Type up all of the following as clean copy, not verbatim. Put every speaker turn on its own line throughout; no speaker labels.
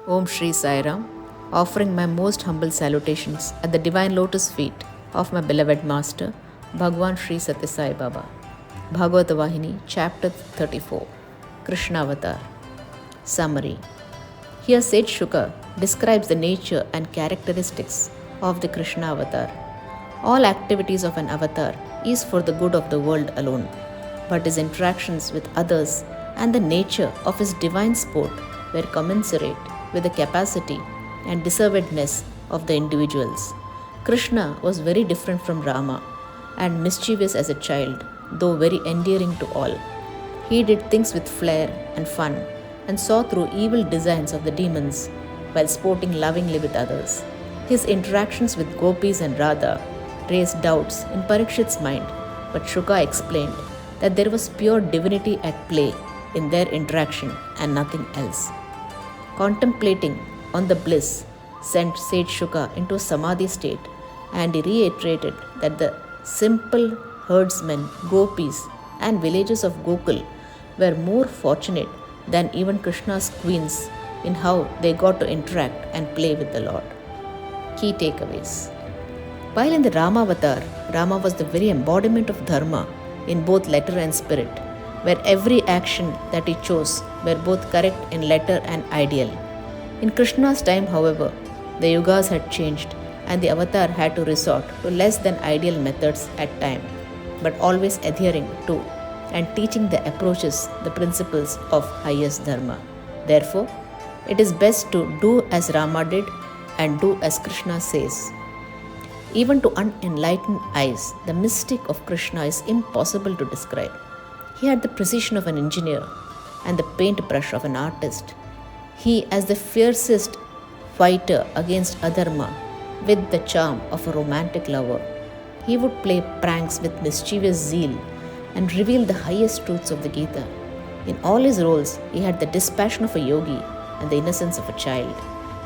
Om Shri Sai Ram, offering my most humble salutations at the divine lotus feet of my beloved Master, Bhagwan Shri Satya Sai Baba. Bhagavata Vahini, Chapter 34, Krishna Avatar. Summary. Here Sage Shuka describes the nature and characteristics of the Krishna Avatar. All activities of an avatar is for the good of the world alone, but his interactions with others and the nature of his divine sport were commensurate with the capacity and deservedness of the individuals. Krishna was very different from Rama and mischievous as a child, though very endearing to all. He did things with flair and fun and saw through evil designs of the demons while sporting lovingly with others. His interactions with gopis and Radha raised doubts in Parikshit's mind, but Shuka explained that there was pure divinity at play in their interaction and nothing else. Contemplating on the bliss sent Sage Shuka into a samadhi state, and he reiterated that the simple herdsmen, gopis, and villages of Gokul were more fortunate than even Krishna's queens in how they got to interact and play with the Lord. Key takeaways. While in the Rama avatar, Rama was the very embodiment of Dharma in both letter and spirit, where every action that he chose were both correct in letter and ideal. In Krishna's time, however, the yugas had changed and the avatar had to resort to less than ideal methods at time, but always adhering to and teaching the approaches, the principles of highest Dharma. Therefore, it is best to do as Rama did and do as Krishna says. Even to unenlightened eyes, the mystic of Krishna is impossible to describe. He had the precision of an engineer and the paintbrush of an artist. He, as the fiercest fighter against adharma, with the charm of a romantic lover. He would play pranks with mischievous zeal and reveal the highest truths of the Gita. In all his roles, he had the dispassion of a yogi and the innocence of a child.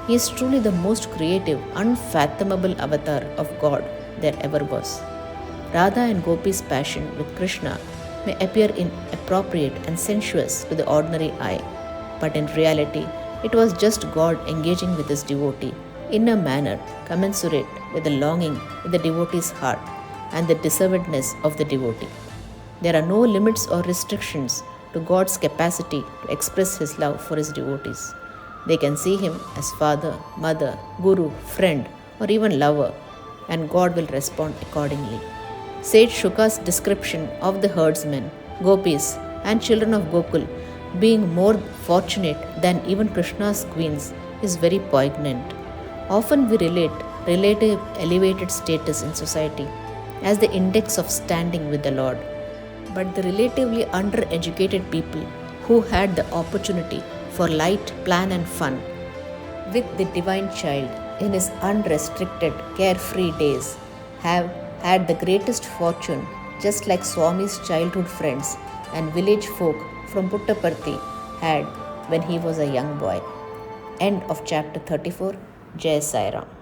He is truly the most creative, unfathomable avatar of God there ever was. Radha and Gopi's passion with Krishna may appear inappropriate and sensuous to the ordinary eye, but in reality, it was just God engaging with his devotee in a manner commensurate with the longing in the devotee's heart and the deservedness of the devotee. There are no limits or restrictions to God's capacity to express his love for his devotees. They can see him as father, mother, guru, friend, or even lover, and God will respond accordingly. Sage Shuka's description of the herdsmen, gopis, and children of Gokul being more fortunate than even Krishna's queens is very poignant. Often we relate relative elevated status in society as the index of standing with the Lord. But the relatively undereducated people who had the opportunity for light, plan, and fun with the divine child in his unrestricted, carefree days have had the greatest fortune, just like Swami's childhood friends and village folk from Puttaparthi had when he was a young boy. End of chapter 34. Jai Sai Ram.